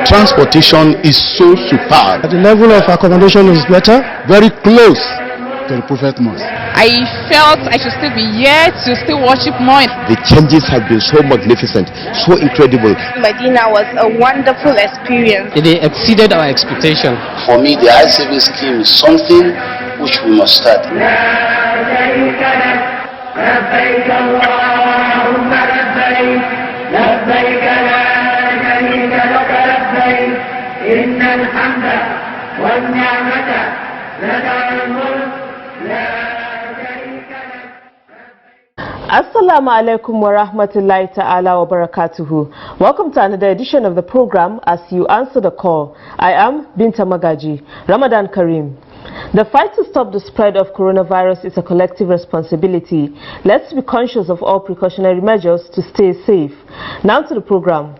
Transportation is so superb. The level of accommodation is better. Very close to the Prophet Mosque. I felt I should still be here to still worship more. The changes have been so magnificent, so incredible. Medina was a wonderful experience. They exceeded our expectation. For me, the ANSWE scheme is something which we must start. Assalamu alaikum wa rahmatullahi ta'ala wa barakatuhu. Welcome to another edition of the program As You Answer the Call. I am Binta Magaji. Ramadan Kareem. The fight to stop the spread of coronavirus is a collective responsibility. Let's be conscious of all precautionary measures to stay safe. Now to the program.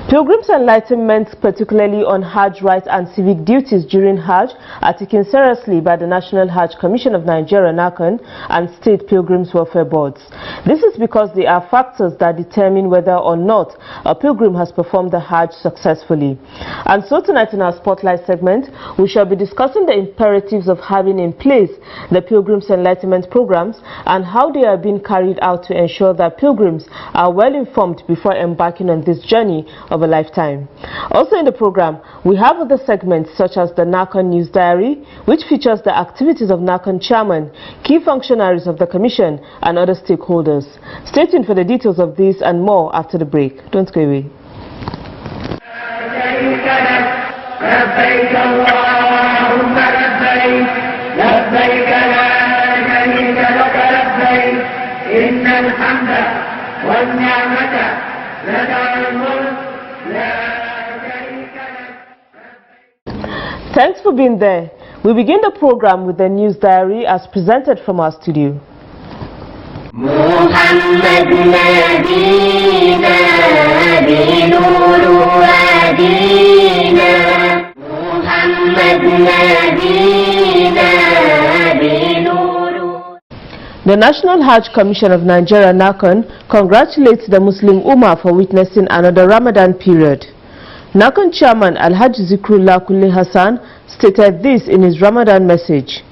Pilgrims' enlightenment, particularly on Hajj rights and civic duties during Hajj, are taken seriously by the National Hajj Commission of Nigeria (NAHCON) and state pilgrims welfare boards. This is because they are factors that determine whether or not a pilgrim has performed the Hajj successfully. And so tonight in our Spotlight segment, we shall be discussing the imperatives of having in place the Pilgrims' enlightenment programs and how they are being carried out to ensure that pilgrims are well informed before embarking on this journey of a lifetime. Also in the program, we have other segments such as the NAHCON News Diary, which features the activities of NAHCON chairman, key functionaries of the commission, and other stakeholders. Stay tuned for the details of this and more after the break. Don't go away. Thanks for being there. We begin the program with the news diary as presented from our studio. The National Hajj Commission of Nigeria (NAHCON) congratulates the Muslim Ummah for witnessing another Ramadan period. NAHCON chairman Alhaji Zikrullah Kulli Hassan stated this in his Ramadan message.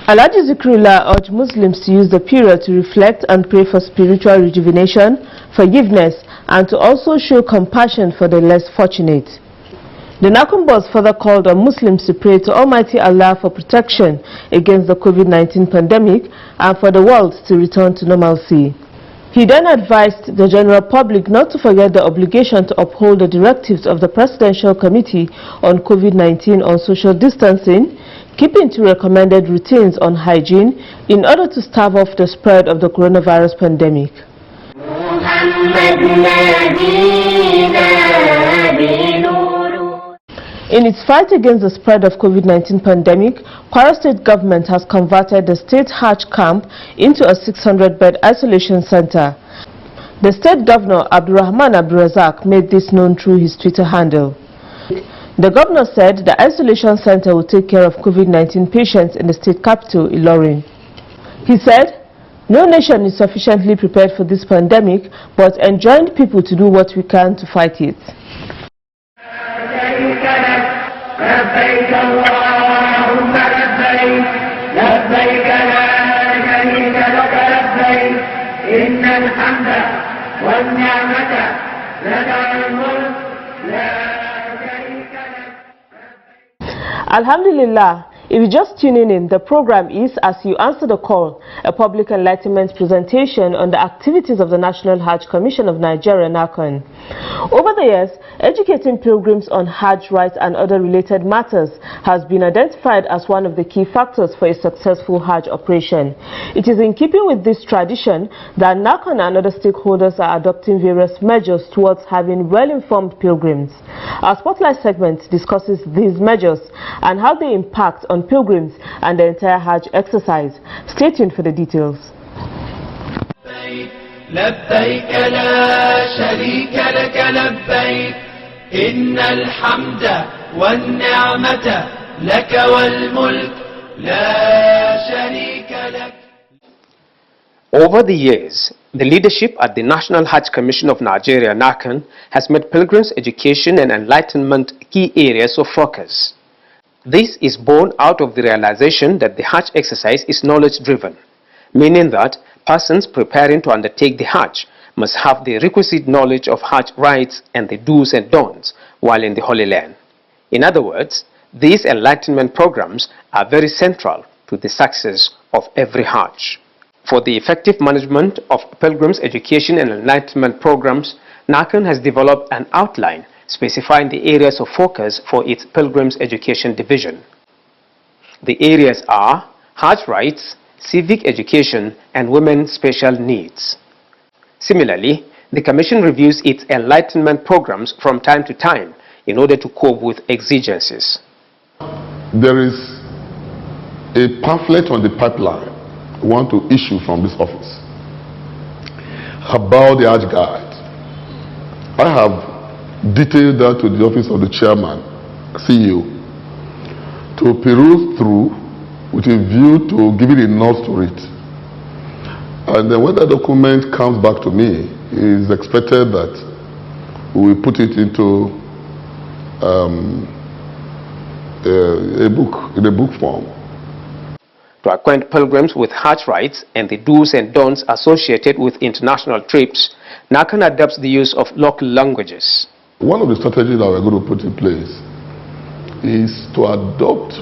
Alhaji Zikrullah urged Muslims to use the period to reflect and pray for spiritual rejuvenation, forgiveness, and to also show compassion for the less fortunate. The NAHCON boss further called on Muslims to pray to Almighty Allah for protection against the COVID-19 pandemic and for the world to return to normalcy. He then advised the general public not to forget the obligation to uphold the directives of the Presidential Committee on COVID-19 on social distancing, keeping to recommended routines on hygiene in order to stave off the spread of the coronavirus pandemic. In its fight against the spread of COVID-19 pandemic, Kwara State government has converted the state Hajj camp into a 600-bed isolation center. The state governor Abdurrahman Abdurazak made this known through his Twitter handle. The governor said the isolation center will take care of COVID-19 patients in the state capital, Ilorin. He said, "No nation is sufficiently prepared for this pandemic, but enjoined people to do what we can to fight it." Alhamdulillah. If you're just tuning in, the program is As You Answer the Call, a public enlightenment presentation on the activities of the National Hajj Commission of Nigeria (NAHCON). Over the years, educating pilgrims on Hajj rights and other related matters has been identified as one of the key factors for a successful Hajj operation. It is in keeping with this tradition that NAHCON and other stakeholders are adopting various measures towards having well-informed pilgrims. Our Spotlight segment discusses these measures and how they impact on pilgrims and the entire Hajj exercise. Stay tuned for the details. لبيك لا شريك لك لبيك إن الحمد والنعمة لك والملك لا شريك لك. Over the years, the leadership at the National Hajj Commission of Nigeria, NAHCON, has made pilgrims' education and enlightenment key areas of focus. This is born out of the realization that the Hajj exercise is knowledge-driven, meaning that persons preparing to undertake the Hajj must have the requisite knowledge of Hajj rites and the do's and don'ts while in the Holy Land. In other words, these enlightenment programs are very central to the success of every Hajj. For the effective management of pilgrims' education and enlightenment programs, NAHCON has developed an outline specifying the areas of focus for its pilgrims' education division. The areas are Hajj rites, civic education, and women's special needs. Similarly, the Commission reviews its enlightenment programs from time to time in order to cope with exigencies. There is a pamphlet on the pipeline we want to issue from this office about the Hajj Guide. I have detailed that to the office of the chairman, CEO, to peruse through with a view to giving a nod to it. And then when the document comes back to me, it is expected that we will put it into in a book form. To acquaint pilgrims with Hajj rites and the do's and don'ts associated with international trips, NAHCON adopts the use of local languages. One of the strategies that we're going to put in place is to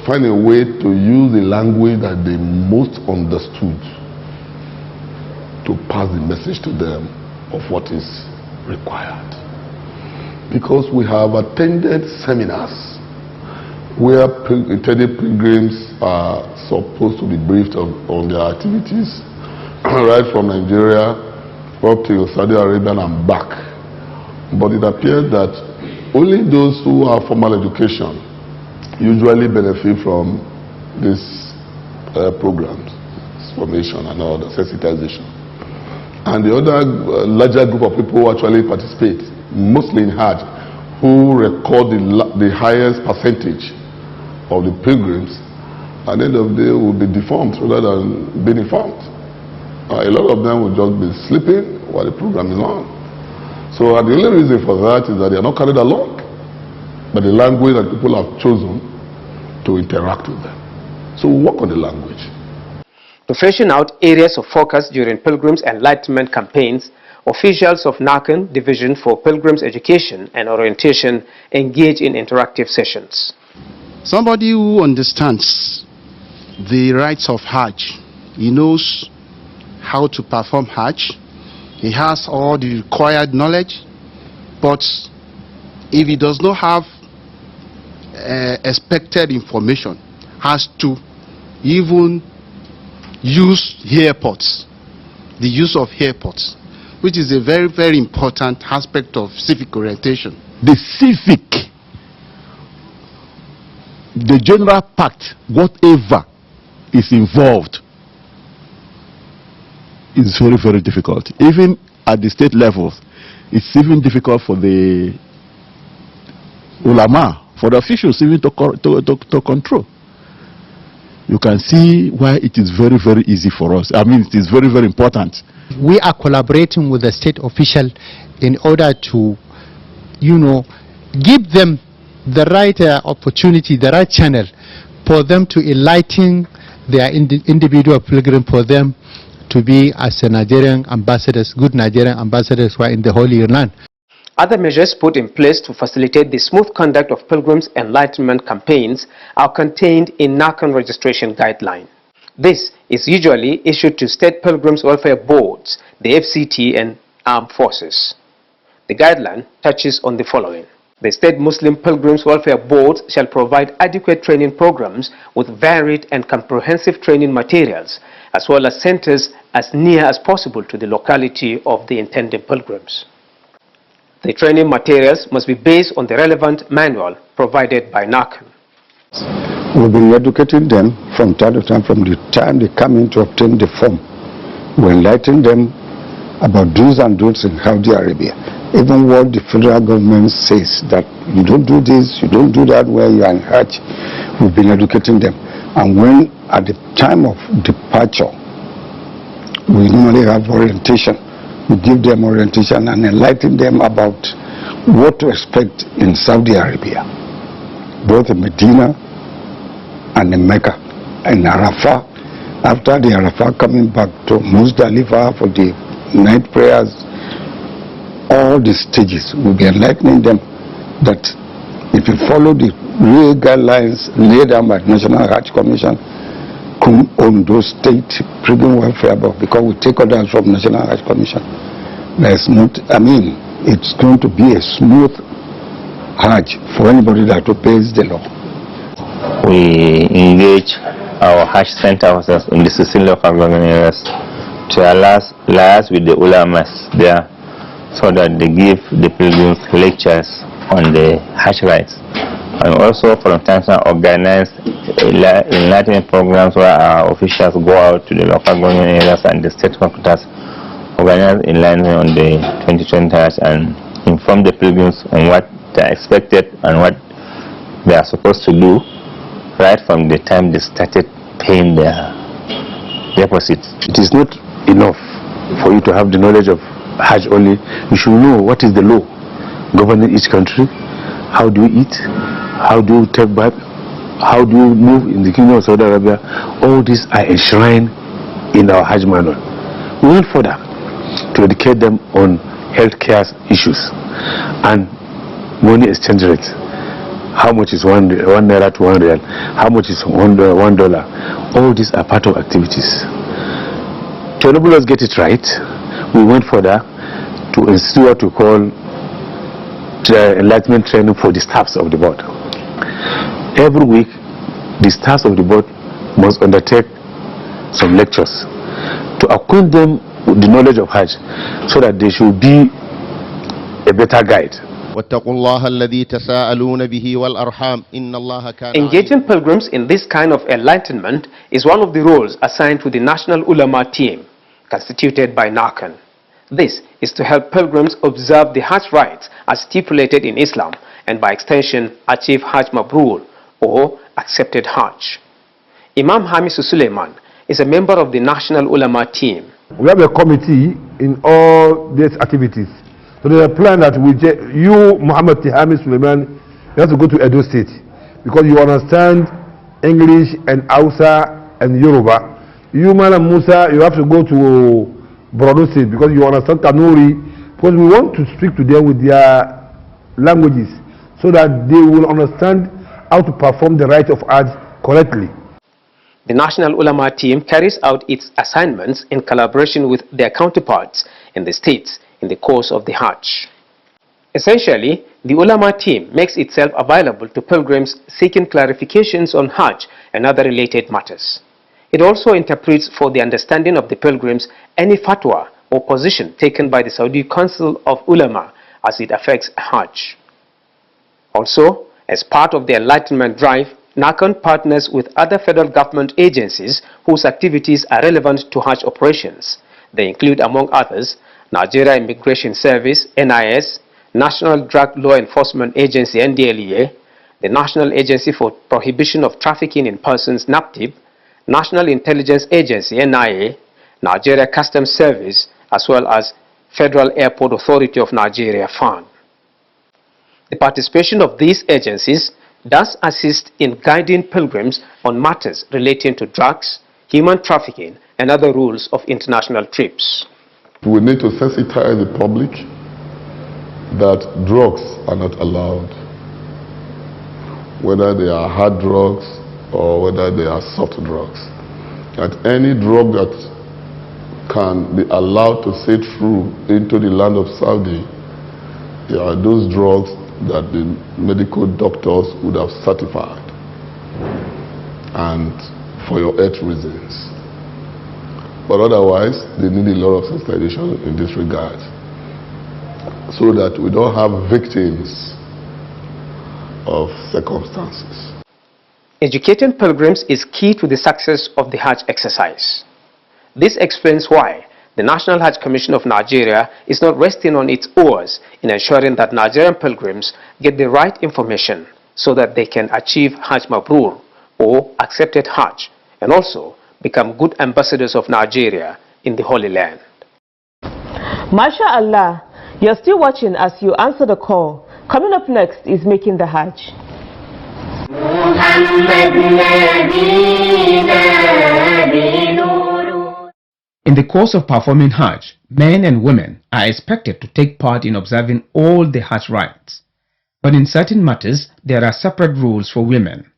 find a way to use the language that they most understood to pass the message to them of what is required. Because we have attended seminars where intended pilgrims are supposed to be briefed on their activities, right from Nigeria up to Saudi Arabia and back. But it appears that only those who have formal education usually benefit from these programs, formation and all the sensitization. And the other larger group of people who actually participate, mostly in Hajj, who record the highest percentage of the pilgrims, at the end of the day will be deformed rather than being informed. A lot of them will just be sleeping while the program is on. So the only reason for that is that they are not carried along by the language that people have chosen to interact with them. So we work on the language. To fashion out areas of focus during pilgrims' enlightenment campaigns, officials of NAHCON Division for Pilgrims Education and Orientation engage in interactive sessions. Somebody who understands the rites of Hajj, he knows how to perform Hajj, he has all the required knowledge, but if he does not have expected information, has to even use airports, the use of airports, which is a very, very important aspect of civic orientation. The civic, the general pact, whatever is involved, is very, very difficult. Even at the state level, it's even difficult for the ulama, for the officials even to control. You can see why it is very, very easy for us. I mean, it is very, very important. We are collaborating with the state official in order to, give them the right opportunity, the right channel for them to enlighten their individual pilgrim, for them to be as a Nigerian ambassadors, good Nigerian ambassadors who are in the Holy Land. Other measures put in place to facilitate the smooth conduct of pilgrims' enlightenment campaigns are contained in NAHCON registration guideline. This is usually issued to state pilgrims welfare boards, the FCT and armed forces. The guideline touches on the following. The state Muslim pilgrims welfare boards shall provide adequate training programs with varied and comprehensive training materials, as well as centers as near as possible to the locality of the intended pilgrims. The training materials must be based on the relevant manual provided by NAHCON. We've been educating them from time to time, from the time they come in to obtain the form. We enlighten them about do's and don'ts in Saudi Arabia. Even what the federal government says, that you don't do this, you don't do that where you are in Hajj, we've been educating them. And when at the time of departure We normally have orientation. We give them orientation and enlighten them about what to expect in Saudi Arabia, both in Medina and in Mecca. In Arafah, after the Arafah, coming back to Muzdalifah for the night prayers, all the stages will be enlightening them that if you follow the real guidelines laid down by the National Hajj Commission, Ondo State Pilgrim Welfare Board, because we take orders from National Hajj Commission, there's not, it's going to be a smooth Hajj for anybody that obeys the law. We engage our Hajj center officers in the 16 local government areas to liaise with the ulamas there so that they give the pilgrims lectures on the Hajj rites. And also from time to time organize enlightenment programs where our officials go out to the local government areas and the state headquarters, organize enlightenment on the 2020 Hajj and inform the pilgrims on what they are expected and what they are supposed to do right from the time they started paying their deposits. It is not enough for you to have the knowledge of Hajj only. You should know what is the law governing each country. How do you eat? How do you take bath? How do you move in the Kingdom of Saudi Arabia? All these are enshrined in our Hajj manual. We went further to educate them on healthcare issues and money exchange rates. How much is one naira to 1 real? How much is $1? All these are part of activities. To enable us get it right, we went further to institute what we call enlightenment training for the staffs of the board. Every week, the staffs of the board must undertake some lectures to acquaint them with the knowledge of Hajj so that they should be a better guide. Engaging pilgrims in this kind of enlightenment is one of the roles assigned to the National Ulama team, constituted by NAHCON. This is to help pilgrims observe the Hajj rites as stipulated in Islam and by extension achieve Hajj Mabrur or accepted Hajj. Imam Hamisu Suleiman is a member of the National Ulama team. We have a committee in all these activities. So there's a plan that you, Muhammad Tihami Suleiman, you have to go to Edo State because you understand English and Hausa and Yoruba. You, Malam Musa, you have to go to Borno State because you understand Kanuri, because we want to speak to them with their languages so that they will understand how to perform the rite of Hajj correctly. The National Ulama team carries out its assignments in collaboration with their counterparts in the states in the course of the Hajj. Essentially, the Ulama team makes itself available to pilgrims seeking clarifications on Hajj and other related matters. It also interprets for the understanding of the pilgrims any fatwa or position taken by the Saudi Council of Ulama as it affects Hajj. Also, as part of the enlightenment drive, NAHCON partners with other federal government agencies whose activities are relevant to Hajj operations. They include, among others, Nigeria Immigration Service, NIS, National Drug Law Enforcement Agency, NDLEA, the National Agency for Prohibition of Trafficking in Persons, NAPTIP, National Intelligence Agency, NIA, Nigeria Customs Service, as well as Federal Airport Authority of Nigeria, FAN. The participation of these agencies does assist in guiding pilgrims on matters relating to drugs, human trafficking, and other rules of international trips. We need to sensitize the public that drugs are not allowed, whether they are hard drugs or whether they are soft drugs. That any drug that can be allowed to sail through into the land of Saudi, there are those drugs that the medical doctors would have certified and for your health reasons. But otherwise, they need a lot of sensitization in this regard so that we don't have victims of circumstances. Educating pilgrims is key to the success of the Hajj exercise. This explains why the National Hajj Commission of Nigeria is not resting on its oars in ensuring that Nigerian pilgrims get the right information so that they can achieve Hajj Mabrur or accepted Hajj and also become good ambassadors of Nigeria in the Holy Land. MashaAllah, you're still watching as you answer the call. Coming up next is Making the Hajj. In the course of performing Hajj, men and women are expected to take part in observing all the Hajj rites. But in certain matters, there are separate rules for women.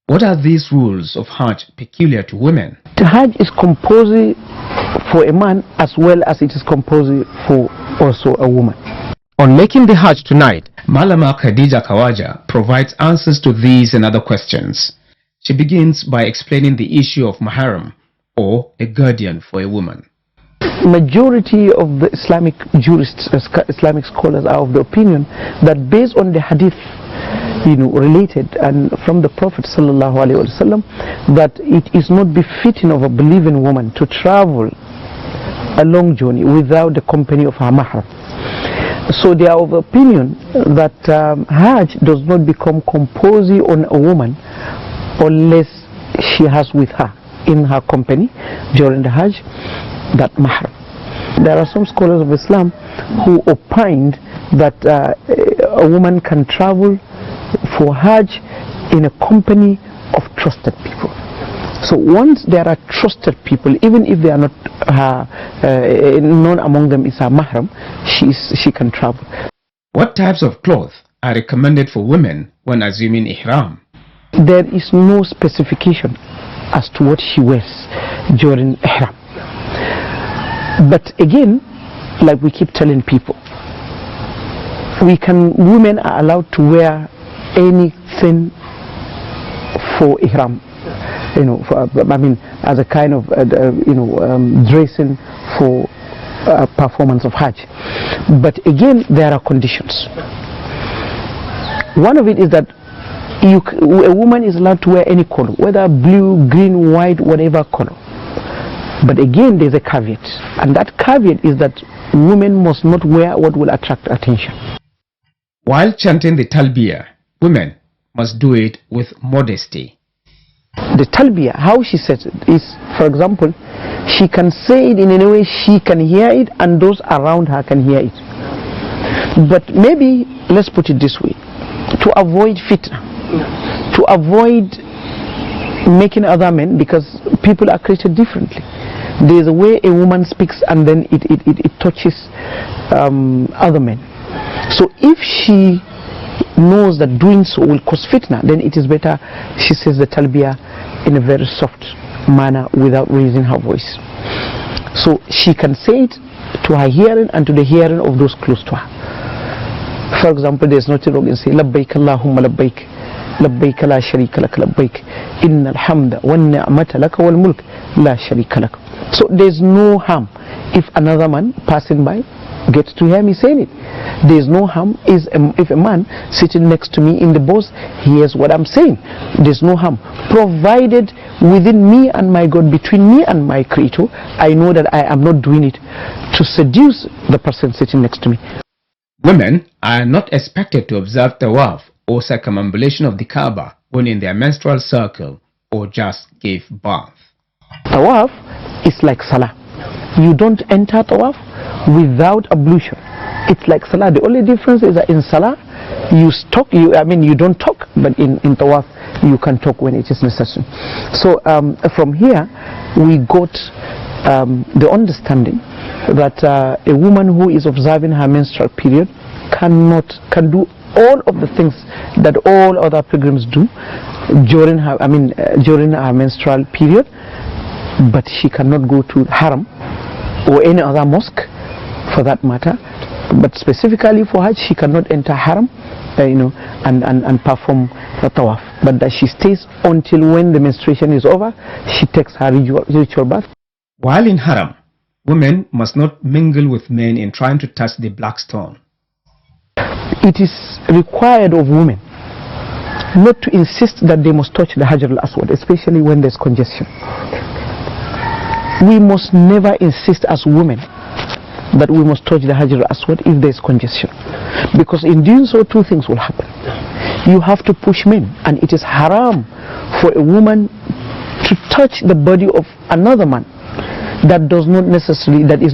What are these rules of Hajj peculiar to women? The Hajj is compulsory for a man as well as it is compulsory for also a woman. On Making the Hajj tonight, Malama KHADIJA HAWAJA provides answers to these and other questions. She begins by explaining the issue of maharam, or a guardian for a woman. Majority of the Islamic jurists, Islamic scholars are of the opinion that based on the hadith related and from the Prophet ﷺ, that it is not befitting of a believing woman to travel a long journey without the company of her mahram. So they are of the opinion that Hajj does not become compulsory on a woman unless she has with her in her company during the Hajj that mahram. There are some scholars of Islam who opined that a woman can travel for Hajj in a company of trusted people. So once there are trusted people, even if they are not none among them is her mahram, she can travel. What types of clothes are recommended for women when assuming ihram? There is no specification as to what she wears during ihram. But again, like we keep telling people, women are allowed to wear anything for ihram, as a kind of dressing for performance of Hajj. But again, there are conditions. One of it is that a woman is allowed to wear any color, whether blue, green, white, whatever color. But again, there's a caveat, and that caveat is that women must not wear what will attract attention. While chanting the talbiyah, women must do it with modesty. The talbiyah, how she says it is, for example, she can say it in a way she can hear it and those around her can hear it. But maybe, let's put it this way, to avoid fitna, to avoid making other men, because people are created differently. There's a way a woman speaks and then it touches other men. So if she knows that doing so will cause fitna, then it is better she says the talbiyah in a very soft manner without raising her voice. So she can say it to her hearing and to the hearing of those close to her. For example, there's nothing wrong in saying labbaik Allahumma labbaik, labbaik la sharika lak, labbaik innal hamda wan ni'mata lak wal mulk la sharika lak. So there's no harm if another man passing by gets to hear me saying it. There's no harm if a man sitting next to me in the bus hears what I'm saying. There's no harm, provided within me and my God, between me and my Creator, I know that I am not doing it to seduce the person sitting next to me. Women are not expected to observe tawaf or circumambulation of the Kaaba when in their menstrual cycle or just gave birth. Tawaf is like salah. You don't enter tawaf without ablution. It's like salah. The only difference is that in salah you don't talk, but in tawaf you can talk when it is necessary. So from here we got the understanding that a woman who is observing her menstrual period can do all of the things that all other pilgrims do during her menstrual period, but she cannot go to haram or any other mosque for that matter. But specifically for Hajj, she cannot enter haram, and perform the tawaf. But that she stays until when the menstruation is over, she takes her ritual bath. While in haram, women must not mingle with men in trying to touch the black stone. It is required of women not to insist that they must touch the Hajar al-Aswad, especially when there's congestion. We must never insist as women that we must touch the Hajar al-Aswad if there's congestion, because in doing so two things will happen. You have to push men, and it is haram for a woman to touch the body of another man that is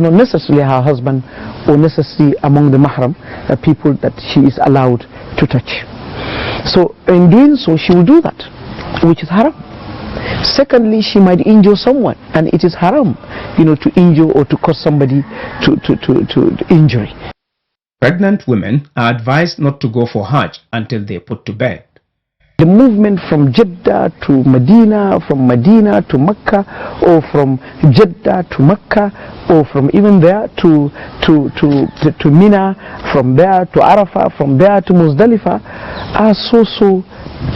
not necessarily her husband or necessarily among the mahram, people that she is allowed to touch. So in doing so, she will do that, which is haram. Secondly, she might injure someone, and it is haram, to injure or to cause somebody to injury. Pregnant women are advised not to go for Hajj until they are put to bed. The movement from Jeddah to Medina, from Medina to Mecca, or from Jeddah to Mecca, or from even there to Mina, from there to Arafah, from there to Muzdalifah, are so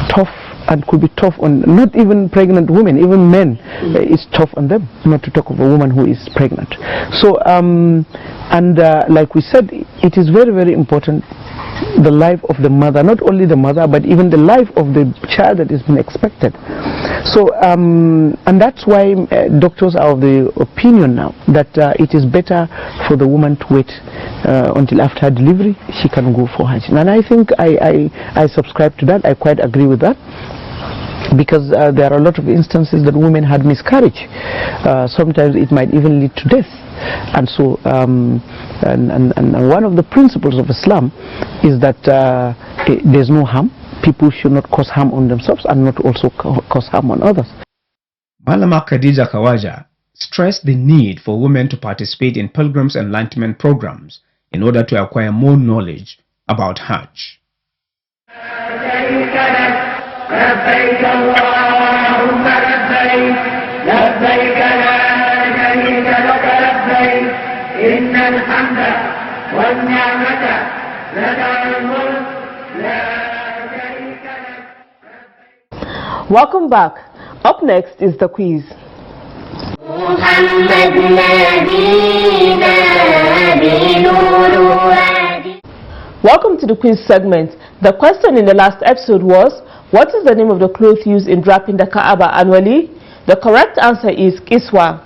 tough, and could be tough on not even pregnant women, even men. It's tough on them, not to talk of a woman who is pregnant. So like we said, it is very, very important, the life of the mother, not only the mother, but even the life of the child that is being expected. So and that's why doctors are of the opinion now that it is better for the woman to wait until after her delivery. She can go for Hajj, and I think I subscribe to that. I quite agree with that, because there are a lot of instances that women had miscarriage. Sometimes it might even lead to death. And so and one of the principles of Islam is that there's no harm. People should not cause harm on themselves and not also cause harm on others. MALAMA KHADIJA KHAWAJA stressed the need for women to participate in Pilgrims enlightenment programs in order to acquire more knowledge about Hajj. لبيك اللهم لبيك لبيك لا شريك لك لبيك إن الحمد والنعمة لك والملك لا شريك لك. Welcome back. Up next is the quiz. Welcome to the quiz segment. The question in the last episode was, what is the name of the cloth used in draping the Kaaba annually? The correct answer is Kiswa.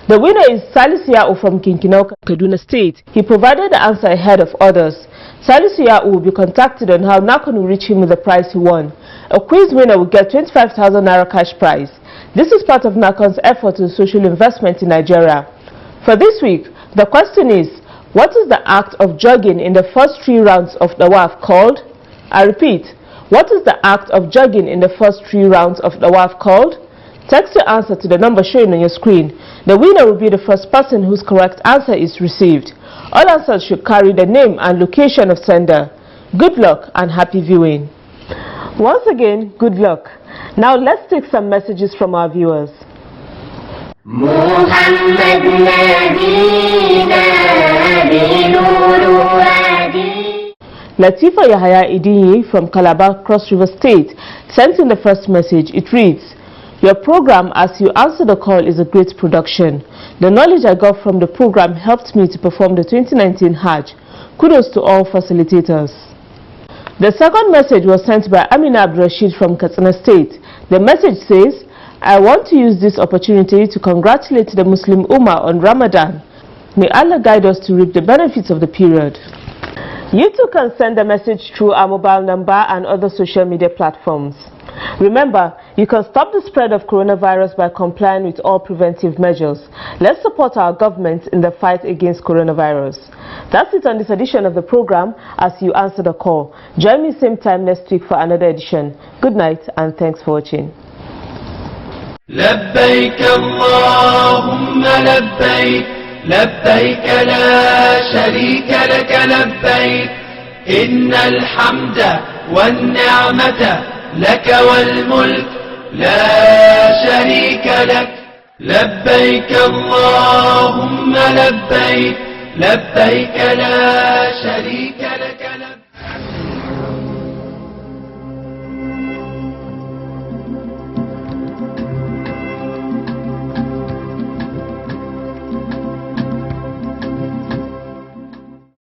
The winner is Salisu Ya'u from Kinkinau, Kaduna State. He provided the answer ahead of others. Salisu Ya'u will be contacted on how NAHCON will reach him with the prize he won. A quiz winner will get 25,000 Naira cash prize. This is part of NAHCON's effort to social investment in Nigeria. For this week, the question is, what is the act of jogging in the first 3 rounds of the Tawaf called? I repeat, what is the act of jogging in the first 3 rounds of the Tawaf called? Text your answer to the number showing on your screen. The winner will be the first person whose correct answer is received. All answers should carry the name and location of sender. Good luck and happy viewing. Once again, good luck. Now let's take some messages from our viewers. Latifa Yahaya Idinyi from Calabar, Cross River State sent in the first message. It reads, your program As You Answer the Call is a great production. The knowledge I got from the program helped me to perform the 2019 Hajj. Kudos to all facilitators. The second message was sent by Amina Abdurrashid from Katsina State. The message says, I want to use this opportunity to congratulate the Muslim Ummah on Ramadan. May Allah guide us to reap the benefits of the period. You too can send a message through our mobile number and other social media platforms. Remember, you can stop the spread of coronavirus by complying with all preventive measures. Let's support our government in the fight against coronavirus. That's it on this edition of the program, As You Answer the Call. Join me same time next week for another edition. Good night and thanks for watching. لبيك اللهم لبيك لبيك لا شريك لك لبيك إن الحمد والنعمة لك والملك لا شريك لك لبيك اللهم لبيك لبيك لا شريك لك